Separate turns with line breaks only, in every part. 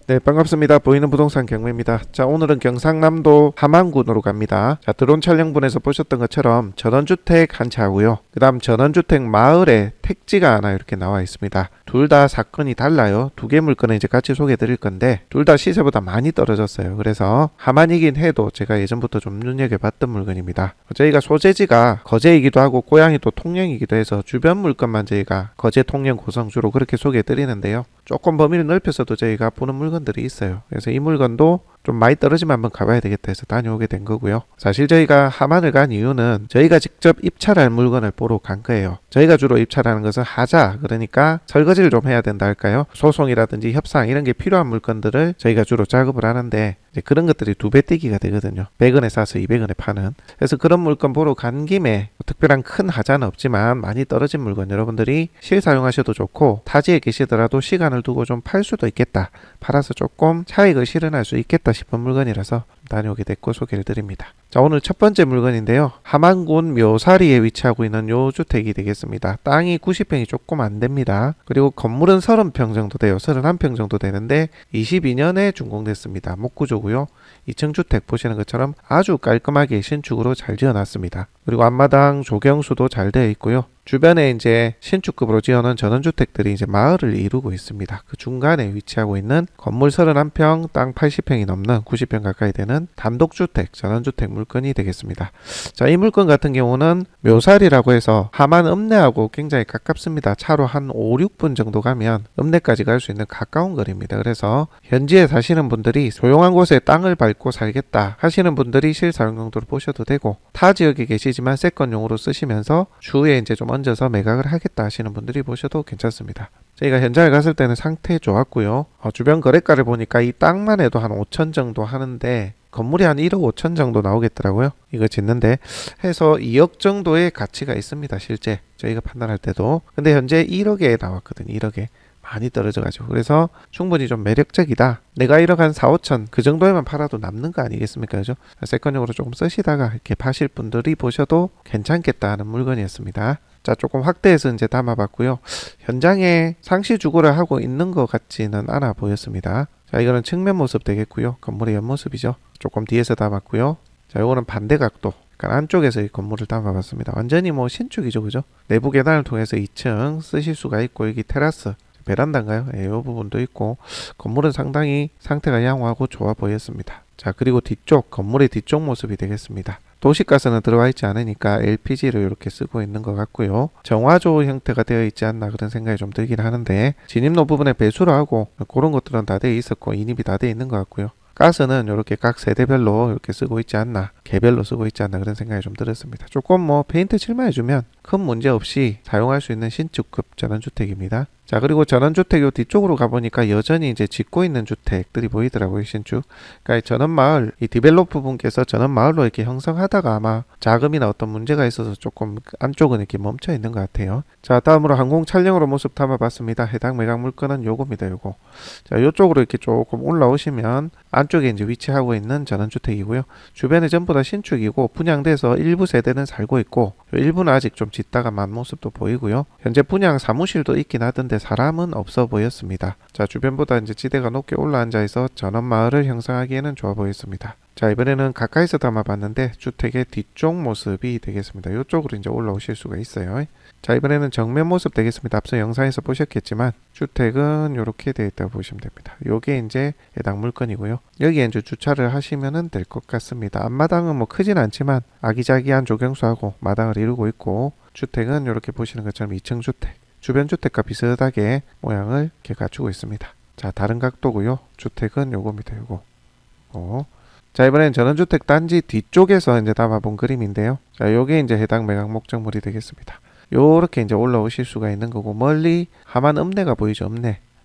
네, 반갑습니다. 보이는 부동산 경매입니다. 자, 오늘은 경상남도 함안군으로 갑니다. 자, 드론 촬영분에서 보셨던 것처럼 전원주택 한 채하고요. 그 다음 전원주택 마을에 택지가 하나 이렇게 나와 있습니다. 둘 다 사건이 달라요. 두 개 물건을 이제 같이 소개해 드릴 건데 둘 다 시세보다 많이 떨어졌어요. 그래서 함안이긴 해도 제가 예전부터 좀 눈여겨봤던 물건입니다. 저희가 소재지가 거제이기도 하고 고향이 또 통영이기도 해서 주변 물건만 저희가 거제, 통영, 고성 주로 그렇게 소개해 드리는데요. 조금 범위를 넓혀서도 저희가 보는 물건들이 있어요. 그래서 이 물건도 좀 많이 떨어지면 한번 가봐야 되겠다 해서 다녀오게 된 거고요. 사실 저희가 함안을 간 이유는 저희가 직접 입찰할 물건을 보러 간 거예요. 저희가 주로 입찰하는 것은 하자, 그러니까 설거지를 좀 해야 된다 할까요? 소송이라든지 협상 이런 게 필요한 물건들을 저희가 주로 작업을 하는데 이제 그런 것들이 두 배 뛰기가 되거든요. 100원에 사서 200원에 파는. 그래서 그런 물건 보러 간 김에 특별한 큰 하자는 없지만 많이 떨어진 물건 여러분들이 실사용하셔도 좋고 타지에 계시더라도 시간을 두고 좀 팔 수도 있겠다. 팔아서 조금 차익을 실현할 수 있겠다 싶은 물건이라서 다녀오게 됐고 소개를 드립니다. 자, 오늘 첫 번째 물건인데요. 함안군 묘사리에 위치하고 있는 요 주택이 되겠습니다. 땅이 90평이 조금 안 됩니다. 그리고 건물은 30평 정도 돼요. 31평 정도 되는데 22년에 준공됐습니다. 목구조고요. 2층 주택 보시는 것처럼 아주 깔끔하게 신축으로 잘 지어놨습니다. 그리고 앞마당 조경수도 잘 되어 있고요. 주변에 이제 신축급으로 지어놓은 전원주택들이 이제 마을을 이루고 있습니다. 그 중간에 위치하고 있는 건물 31평, 땅 80평이 넘는 90평 가까이 되는 단독주택, 전원주택 물건이 되겠습니다. 자, 이 물건 같은 경우는 묘살이라고 해서 함안 읍내하고 굉장히 가깝습니다. 차로 한 5, 6분 정도 가면 읍내까지 갈 수 있는 가까운 거리입니다. 그래서 현지에 사시는 분들이 조용한 곳에 땅을 밟고 살겠다 하시는 분들이 실사용 용도로 보셔도 되고 타 지역에 계시지만 세건용으로 쓰시면서 추후에 이제 좀 얹어서 매각을 하겠다 하시는 분들이 보셔도 괜찮습니다. 저희가 현장에 갔을 때는 상태 좋았고요. 주변 거래가를 보니까 이 땅만 해도 한 5천 정도 하는데 건물이 한 1억 5천 정도 나오겠더라고요. 이거 짓는데 해서 2억 정도의 가치가 있습니다. 실제 저희가 판단할 때도. 근데 현재 1억에 나왔거든요. 1억에. 많이 떨어져가지고 그래서 충분히 좀 매력적이다. 내가 1억 한 4, 5천 그 정도에만 팔아도 남는 거 아니겠습니까? 그죠? 세컨용으로 조금 쓰시다가 이렇게 파실 분들이 보셔도 괜찮겠다 하는 물건이었습니다. 자, 조금 확대해서 이제 담아봤고요. 현장에 상시 주거를 하고 있는 것 같지는 않아 보였습니다. 자, 이거는 측면 모습 되겠고요. 건물의 옆모습이죠. 조금 뒤에서 담았고요. 자, 이거는 반대 각도. 그러니까 안쪽에서 이 건물을 담아봤습니다. 완전히 뭐 신축이죠, 그죠? 내부 계단을 통해서 2층 쓰실 수가 있고 여기 테라스. 베란다인가요? 이 부분도 있고 건물은 상당히 상태가 양호하고 좋아 보였습니다. 자, 그리고 뒤쪽 건물의 뒤쪽 모습이 되겠습니다. 도시가스는 들어와 있지 않으니까 LPG를 이렇게 쓰고 있는 것 같고요. 정화조 형태가 되어 있지 않나 그런 생각이 좀 들긴 하는데 진입로 부분에 배수를 하고 그런 것들은 다 되어 있었고 인입이 다 되어 있는 것 같고요. 가스는 이렇게 각 세대별로 이렇게 쓰고 있지 않나, 개별로 쓰고 있지 않나 그런 생각이 좀 들었습니다. 조금 뭐 페인트 칠만 해주면 큰 문제 없이 사용할 수 있는 신축급 전원주택입니다. 자, 그리고 전원주택 요 뒤쪽으로 가보니까 여전히 이제 짓고 있는 주택들이 보이더라고요, 신축. 그러니까 전원마을, 이 디벨로퍼 분께서 전원마을로 이렇게 형성하다가 아마 자금이나 어떤 문제가 있어서 조금 안쪽은 이렇게 멈춰 있는 것 같아요. 자, 다음으로 항공 촬영으로 모습 담아봤습니다. 해당 매각 물건은 요겁니다, 요거. 자, 요쪽으로 이렇게 조금 올라오시면 안쪽에 이제 위치하고 있는 전원주택이고요. 주변에 전부 다 신축이고 분양돼서 일부 세대는 살고 있고 일부는 아직 좀 짓다가 만 모습도 보이고요. 현재 분양 사무실도 있긴 하던데 사람은 없어 보였습니다. 자, 주변보다 이제 지대가 높게 올라앉아 있어 전원마을을 형성하기에는 좋아 보였습니다. 자, 이번에는 가까이서 담아봤는데 주택의 뒤쪽 모습이 되겠습니다. 이쪽으로 이제 올라오실 수가 있어요. 자, 이번에는 정면 모습 되겠습니다. 앞서 영상에서 보셨겠지만 주택은 이렇게 되어 있다고 보시면 됩니다. 요게 이제 해당 물건이고요. 여기에 이제 주차를 하시면 될 것 같습니다. 앞마당은 뭐 크진 않지만 아기자기한 조경수하고 마당을 이루고 있고 주택은 이렇게 보시는 것처럼 2층 주택. 주변 주택과 비슷하게 모양을 이렇게 갖추고 있습니다. 자, 다른 각도고요. 주택은 요겁니다. 요거. 자, 이번엔 전원주택 단지 뒤쪽에서 이제 담아본 그림인데요. 자, 요게 이제 해당 매각 목적물이 되겠습니다. 요렇게 이제 올라오실 수가 있는 거고 멀리 함안 읍내가 보이죠.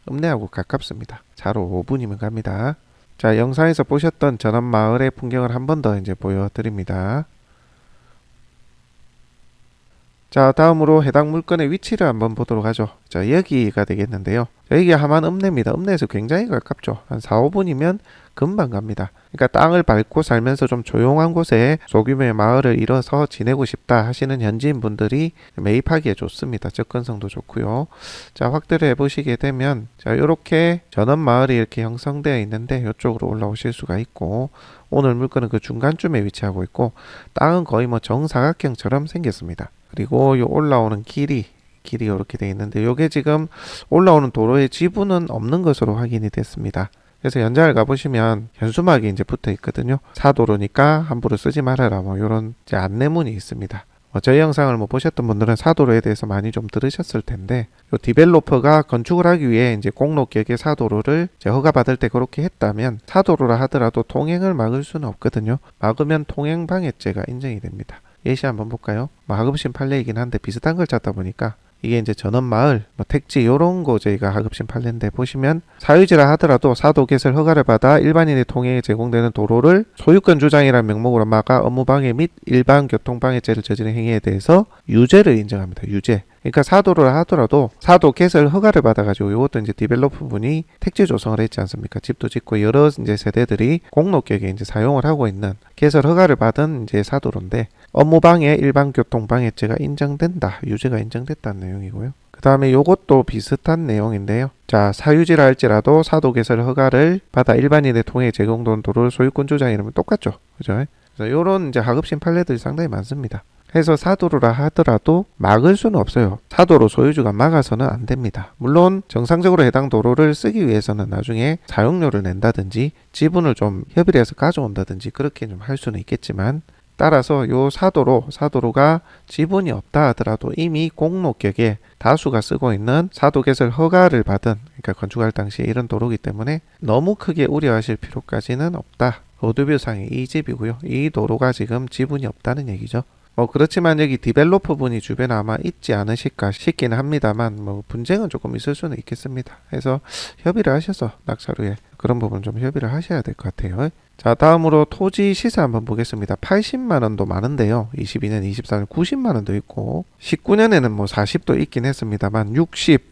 읍내하고 가깝습니다. 차로 5분이면 갑니다. 자, 영상에서 보셨던 전원 마을의 풍경을 한 번 더 이제 보여드립니다. 자, 다음으로 해당 물건의 위치를 한번 보도록 하죠. 자, 여기가 되겠는데요. 자, 이게 하만 읍내입니다. 읍내에서 굉장히 가깝죠. 한 4, 5분이면 금방 갑니다. 그러니까 땅을 밟고 살면서 좀 조용한 곳에 소규모의 마을을 이뤄서 지내고 싶다 하시는 현지인 분들이 매입하기에 좋습니다. 접근성도 좋고요. 자, 확대를 해보시게 되면 자, 이렇게 전원 마을이 이렇게 형성되어 있는데 이쪽으로 올라오실 수가 있고, 오늘 물건은 그 중간쯤에 위치하고 있고, 땅은 거의 뭐 정사각형처럼 생겼습니다. 그리고 이 올라오는 길이 이렇게 되어 있는데, 이게 지금 올라오는 도로의 지분은 없는 것으로 확인이 됐습니다. 그래서 현장을 가보시면 현수막이 이제 붙어 있거든요. 사도로니까 함부로 쓰지 말아라, 뭐 이런 이제 안내문이 있습니다. 저희 영상을 뭐 보셨던 분들은 사도로에 대해서 많이 좀 들으셨을 텐데, 요 디벨로퍼가 건축을 하기 위해 이제 공로격의 사도로를 이제 허가받을 때 그렇게 했다면, 사도로라 하더라도 통행을 막을 수는 없거든요. 막으면 통행방해죄가 인정이 됩니다. 예시 한번 볼까요? 하급심 판례이긴 한데 비슷한 걸 찾다 보니까, 이게 이제 전원마을, 택지 요런 거 저희가 하급심 판례인데, 보시면 사유지라 하더라도 사도 개설 허가를 받아 일반인의 통행에 제공되는 도로를 소유권 주장이라는 명목으로 막아 업무방해 및 일반 교통방해죄를 저지른 행위에 대해서 유죄를 인정합니다. 유죄. 그러니까 사도를 하더라도 사도 개설 허가를 받아가지고, 이것도 이제 디벨로퍼 분이 택지 조성을 했지 않습니까? 집도 짓고 여러 이제 세대들이 공로격에 이제 사용을 하고 있는 개설 허가를 받은 이제 사도로인데, 업무방해 일반 교통방해죄가 인정된다, 유죄가 인정됐다는 내용이고요. 그 다음에 요것도 비슷한 내용인데요. 자, 사유지라 할지라도 사도 개설 허가를 받아 일반인의 통행에 제공된 도로를 소유권 주장 이러면 똑같죠. 그죠? 그래서 요런 이제 하급심 판례들이 상당히 많습니다. 해서 사도로라 하더라도 막을 수는 없어요. 사도로 소유주가 막아서는 안 됩니다. 물론 정상적으로 해당 도로를 쓰기 위해서는 나중에 사용료를 낸다든지 지분을 좀 협의를 해서 가져온다든지 그렇게 좀 할 수는 있겠지만, 따라서 요 사도로가 지분이 없다 하더라도 이미 공로격에 다수가 쓰고 있는 사도 개설 허가를 받은, 그러니까 건축할 당시에 이런 도로이기 때문에 너무 크게 우려하실 필요까지는 없다. 로드뷰상의 이 집이고요. 이 도로가 지금 지분이 없다는 얘기죠. 그렇지만 여기 디벨로퍼 분이 주변에 아마 있지 않으실까 싶기는 합니다만, 분쟁은 조금 있을 수는 있겠습니다. 해서 협의를 하셔서 낙찰후에 그런 부분 좀 협의를 하셔야 될 것 같아요. 자, 다음으로 토지 시세 한번 보겠습니다. 80만원도 많은데요. 22년, 24년 90만원도 있고, 19년에는 40도 있긴 했습니다만 60,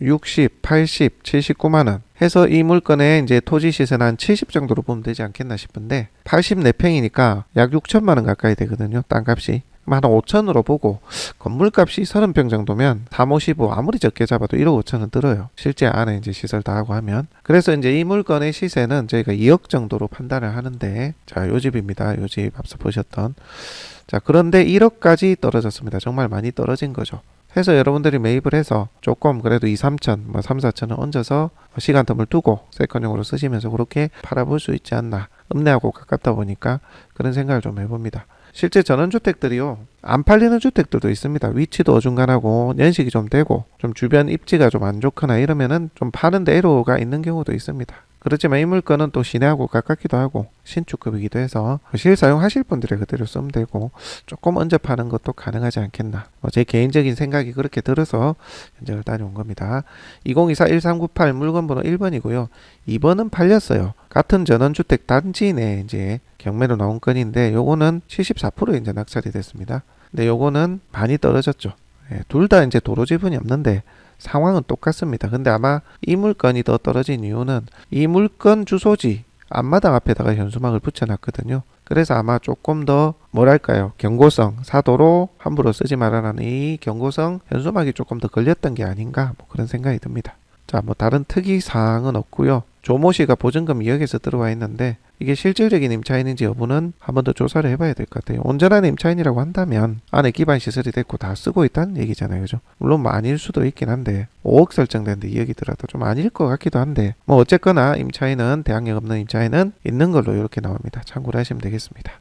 80, 79만원 해서 이 물건의 이제 토지 시세는 한 70 정도로 보면 되지 않겠나 싶은데, 84평이니까 약 6천만원 가까이 되거든요. 땅값이. 한 5천으로 보고, 건물값이 30평 정도면 3, 55 아무리 적게 잡아도 1억 5천은 들어요. 실제 안에 이제 시설 다 하고 하면. 그래서 이제 이 물건의 시세는 저희가 2억 정도로 판단을 하는데, 자, 요 집입니다. 요 집 앞서 보셨던. 자, 그런데 1억까지 떨어졌습니다. 정말 많이 떨어진 거죠. 해서 여러분들이 매입을 해서 조금 그래도 2, 3천, 3, 4천은 얹어서 시간 텀을 두고 세컨용으로 쓰시면서 그렇게 팔아볼 수 있지 않나. 읍내하고 가깝다 보니까 그런 생각을 좀 해봅니다. 실제 전원주택들이요, 안 팔리는 주택들도 있습니다. 위치도 어중간하고 연식이 좀 되고 좀 주변 입지가 좀 안 좋거나 이러면은 좀 파는데 애로가 있는 경우도 있습니다. 그렇지만 이 물건은 또 시내하고 가깝기도 하고 신축급이기도 해서 실사용하실 분들이 그대로 쓰면 되고, 조금 얹어 파는 것도 가능하지 않겠나. 제 개인적인 생각이 그렇게 들어서 현장을 다녀온 겁니다. 2024-1398 물건번호 1번이고요. 2번은 팔렸어요. 같은 전원주택 단지 내 이제 경매로 나온 건인데, 요거는 74% 이제 낙찰이 됐습니다. 근데 요거는 많이 떨어졌죠. 둘 다 이제 도로 지분이 없는데 상황은 똑같습니다. 근데 아마 이 물건이 더 떨어진 이유는 이 물건 주소지 앞마당 앞에다가 현수막을 붙여놨거든요. 그래서 아마 조금 더 뭐랄까요, 경고성, 사도로 함부로 쓰지 말아라는 이 경고성 현수막이 조금 더 걸렸던 게 아닌가, 그런 생각이 듭니다. 자, 다른 특이 사항은 없고요. 조모씨가 보증금 2억에서 들어와 있는데, 이게 실질적인 임차인인지 여부는 한 번 더 조사를 해봐야 될 것 같아요. 온전한 임차인이라고 한다면 안에 기반 시설이 됐고 다 쓰고 있다는 얘기잖아요. 그죠? 물론 아닐 수도 있긴 한데, 5억 설정되는데 2억이 들어도 좀 아닐 것 같기도 한데, 어쨌거나 임차인은, 대항력 없는 임차인은 있는 걸로 이렇게 나옵니다. 참고를 하시면 되겠습니다.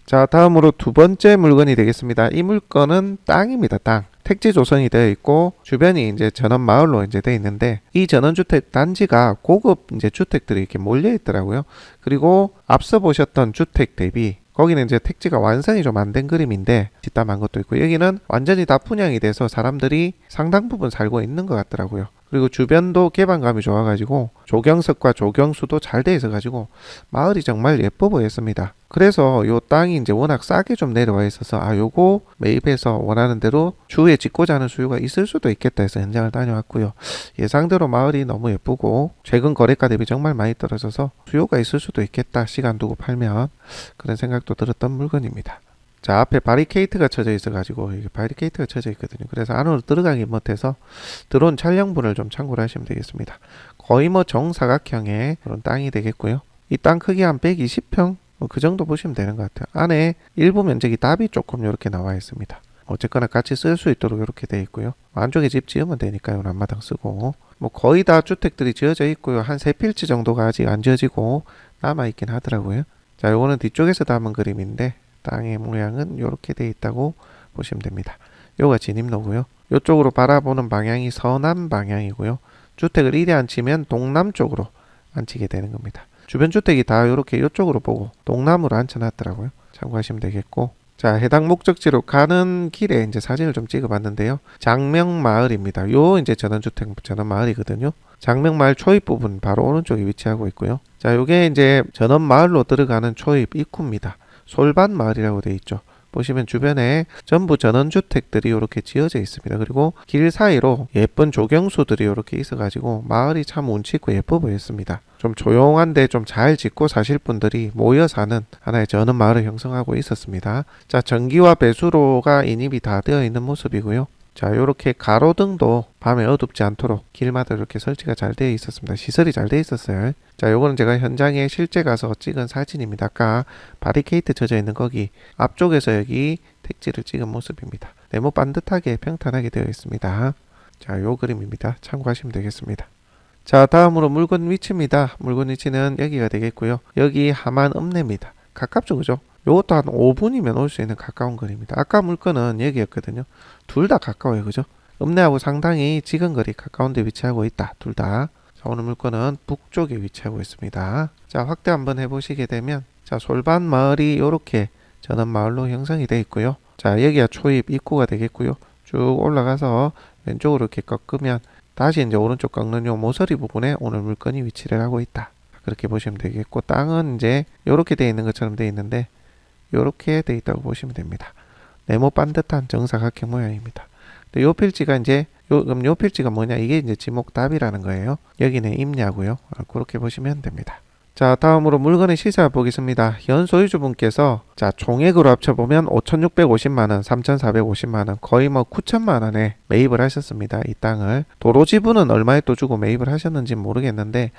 자, 다음으로 두 번째 물건이 되겠습니다. 이 물건은 땅입니다. 땅. 택지 조성이 되어 있고 주변이 이제 전원 마을로 이제 되어 있는데, 이 전원주택 단지가 고급 이제 주택들이 이렇게 몰려 있더라고요. 그리고 앞서 보셨던 주택 대비 거기는 이제 택지가 완성이 좀 안 된 그림인데 뒷담한 것도 있고, 여기는 완전히 다 분양이 돼서 사람들이 상당 부분 살고 있는 것 같더라고요. 그리고 주변도 개방감이 좋아가지고 조경석과 조경수도 잘 돼 있어가지고 마을이 정말 예뻐 보였습니다. 그래서 요 땅이 이제 워낙 싸게 좀 내려와 있어서 요거 매입해서 원하는 대로 추후에 짓고자 하는 수요가 있을 수도 있겠다 해서 현장을 다녀왔고요. 예상대로 마을이 너무 예쁘고 최근 거래가 대비 정말 많이 떨어져서 수요가 있을 수도 있겠다, 시간 두고 팔면, 그런 생각도 들었던 물건입니다. 자, 앞에 바리케이트가 쳐져 있어가지고, 이게 바리케이트가 쳐져 있거든요. 그래서 안으로 들어가기 못해서 드론 촬영분을 좀 참고를 하시면 되겠습니다. 거의 뭐 정사각형의 그런 땅이 되겠고요. 이 땅 크기 한 120평? 뭐 그 정도 보시면 되는 것 같아요. 안에 일부 면적이 답이 조금 이렇게 나와 있습니다. 어쨌거나 같이 쓸 수 있도록 이렇게 되어 있고요. 안쪽에 집 지으면 되니까요. 앞마당 쓰고. 뭐 거의 다 주택들이 지어져 있고요. 한 3필지 정도가 아직 안 지어지고 남아있긴 하더라고요. 자, 요거는 뒤쪽에서 담은 그림인데, 땅의 모양은 이렇게 되어 있다고 보시면 됩니다. 요가 진입로고요. 이쪽으로 바라보는 방향이 서남 방향이고요. 주택을 이리 앉히면 동남쪽으로 앉히게 되는 겁니다. 주변 주택이 다 이렇게 이쪽으로 보고 동남으로 앉혀놨더라고요. 참고하시면 되겠고, 자, 해당 목적지로 가는 길에 이제 사진을 좀 찍어봤는데요. 장명마을입니다. 요 이제 전원주택 전원마을이거든요. 장명마을 초입 부분 바로 오른쪽에 위치하고 있고요. 자, 요게 이제 전원마을로 들어가는 초입 입구입니다. 솔반마을이라고 되어 있죠. 보시면 주변에 전부 전원주택들이 이렇게 지어져 있습니다. 그리고 길 사이로 예쁜 조경수들이 이렇게 있어가지고 마을이 참 운치 있고 예뻐 보였습니다. 좀 조용한데 좀 잘 짓고 사실 분들이 모여 사는 하나의 전원 마을을 형성하고 있었습니다. 자, 전기와 배수로가 인입이 다 되어 있는 모습이고요. 자, 요렇게 가로등도 밤에 어둡지 않도록 길마다 이렇게 설치가 잘 되어 있었습니다. 시설이 잘 되어 있었어요. 자, 요거는 제가 현장에 실제 가서 찍은 사진입니다. 아까 바리케이트 쳐져 있는 거기 앞쪽에서 여기 택지를 찍은 모습입니다. 네모 반듯하게 평탄하게 되어 있습니다. 자, 요 그림입니다. 참고하시면 되겠습니다. 자, 다음으로 물건 위치입니다. 물건 위치는 여기가 되겠고요. 여기 하만 읍내입니다. 가깝죠, 그죠? 요것도 한 5분이면 올 수 있는 가까운 거리입니다. 아까 물건은 여기였거든요. 둘 다 가까워요, 그죠? 읍내하고 상당히 지근거리 가까운 데 위치하고 있다, 둘 다. 자, 오늘 물건은 북쪽에 위치하고 있습니다. 자, 확대 한번 해보시게 되면, 자, 솔반 마을이 이렇게 전원 마을로 형성이 되어 있고요. 자, 여기가 초입 입구가 되겠고요. 쭉 올라가서 왼쪽으로 이렇게 꺾으면 다시 이제 오른쪽 꺾는 요 모서리 부분에 오늘 물건이 위치를 하고 있다, 그렇게 보시면 되겠고, 땅은 이제 이렇게 되어 있는 것처럼 되어 있는데 이렇게 되어 있다고 보시면 됩니다. 네모 반듯한 정사각형 모양입니다. 근데 요 필지가 이제 그럼 요 필지가 뭐냐, 이게 이제 지목답이라는 거예요. 여기는 임야고요. 그렇게 보시면 됩니다. 자, 다음으로 물건의 시세 보겠습니다. 현 소유주분께서 자, 총액으로 합쳐보면 5,650만원, 3,450만원, 거의 뭐 9천만원에 매입을 하셨습니다. 이 땅을. 도로 지분은 얼마에 또 주고 매입을 하셨는지 모르겠는데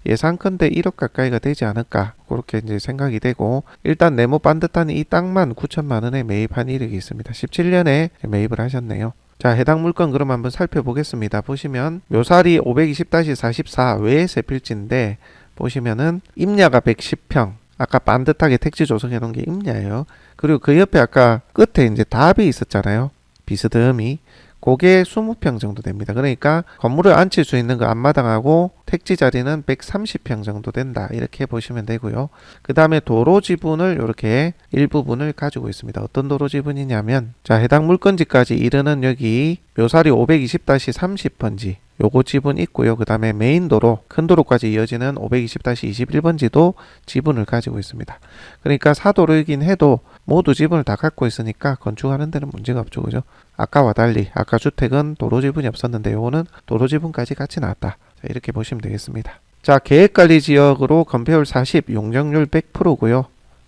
예상컨대 1억 가까이가 되지 않을까, 그렇게 이제 생각이 되고, 일단 네모 반듯한 이 땅만 9천만원에 매입한 이력이 있습니다. 17년에 매입을 하셨네요. 자, 해당 물건 그럼 한번 살펴보겠습니다. 보시면 묘사리 520-44 외세 필지인데, 보시면은 임야가 110평, 아까 반듯하게 택지 조성해 놓은 게 임야예요. 그리고 그 옆에 아까 끝에 이제 답이 있었잖아요, 비스듬히. 그게 20평 정도 됩니다. 그러니까 건물을 앉힐 수 있는 그 앞마당하고 택지 자리는 130평 정도 된다, 이렇게 보시면 되고요. 그 다음에 도로 지분을 이렇게 일부분을 가지고 있습니다. 어떤 도로 지분이냐면, 자, 해당 물건지까지 이르는 여기 묘사리 520-30번지 요거 지분 있고요. 그 다음에 메인 도로, 큰 도로까지 이어지는 520-21번지도 지분을 가지고 있습니다. 그러니까 사도로이긴 해도 모두 지분을 다 갖고 있으니까 건축하는 데는 문제가 없죠, 그죠? 아까와 달리 아까 주택은 도로 지분이 없었는데 요거는 도로 지분까지 같이 나왔다. 자, 이렇게 보시면 되겠습니다. 자, 계획관리 지역으로 건폐율 40, 용적률 100%고요.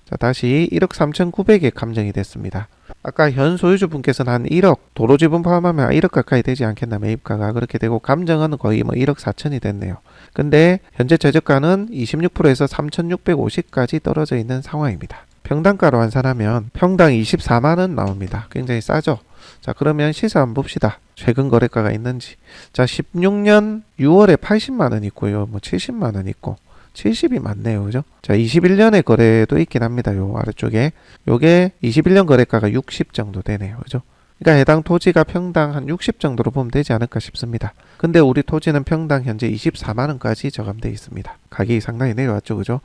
자, 다시 1억 3,900에 감정이 됐습니다. 아까 현 소유주분께서는 한 1억, 도로 지분 포함하면 1억 가까이 되지 않겠나, 매입가가. 그렇게 되고 감정은 거의 뭐 1억 4천이 됐네요. 근데 현재 최저가는 26%에서 3,650까지 떨어져 있는 상황입니다. 평당가로 환산하면 평당 24만원 나옵니다. 굉장히 싸죠? 자, 그러면 시세 한번 봅시다. 최근 거래가가 있는지. 자, 16년 6월에 80만원 있고요. 뭐 70만원 있고. 70이 많네요, 그죠? 자, 21년의 거래도 있긴 합니다. 요 아래쪽에. 요게 21년 거래가가 60 정도 되네요, 그죠? 그러니까 해당 토지가 평당 한 60 정도로 보면 되지 않을까 싶습니다. 근데 우리 토지는 평당 현재 24만원까지 저감되어 있습니다. 가격이 상당히 내려왔죠, 그죠?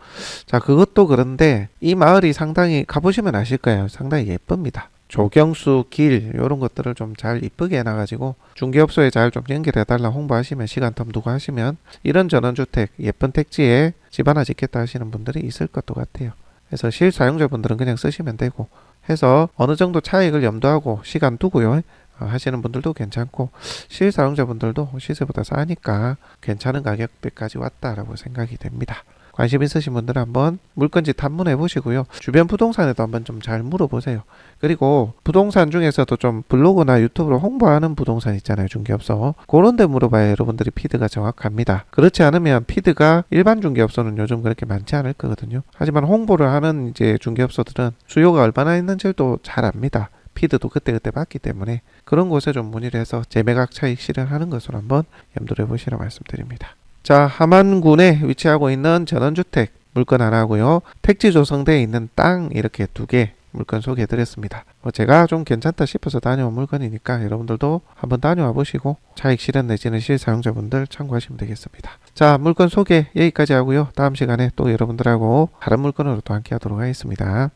자, 그것도 그런데 이 마을이 상당히 가보시면 아실 거예요. 상당히 예쁩니다. 조경수, 길 이런 것들을 좀 잘 이쁘게 해놔가지고 중개업소에 잘 좀 연결해달라 홍보하시면 시간 텀 두고 하시면 이런 전원주택 예쁜 택지에 집 하나 짓겠다 하시는 분들이 있을 것도 같아요. 그래서 실사용자분들은 그냥 쓰시면 되고 해서 어느 정도 차익을 염두하고 시간 두고요 하시는 분들도 괜찮고 실사용자분들도 시세보다 싸니까 괜찮은 가격대까지 왔다라고 생각이 됩니다. 관심 있으신 분들은 한번 물건지 탐문해 보시고요. 주변 부동산에도 한번 좀 잘 물어보세요. 그리고 부동산 중에서도 좀 블로그나 유튜브로 홍보하는 부동산 있잖아요. 중개업소. 그런 데 물어봐야 여러분들이 피드가 정확합니다. 그렇지 않으면 피드가 일반 중개업소는 요즘 그렇게 많지 않을 거거든요. 하지만 홍보를 하는 이제 중개업소들은 수요가 얼마나 있는지를 또 잘 압니다. 피드도 그때그때 받기 때문에 그런 곳에 좀 문의를 해서 재매각 차익 실현하는 것으로 한번 염두를 해보시라 말씀드립니다. 자, 함안군에 위치하고 있는 전원주택 물건 하나고요. 택지 조성되어 있는 땅 이렇게 2개 물건 소개해 드렸습니다. 제가 좀 괜찮다 싶어서 다녀온 물건이니까 여러분들도 한번 다녀와 보시고 차익 실현 내지는 실사용자분들 참고하시면 되겠습니다. 자, 물건 소개 여기까지 하고요. 다음 시간에 또 여러분들하고 다른 물건으로 또 함께 하도록 하겠습니다.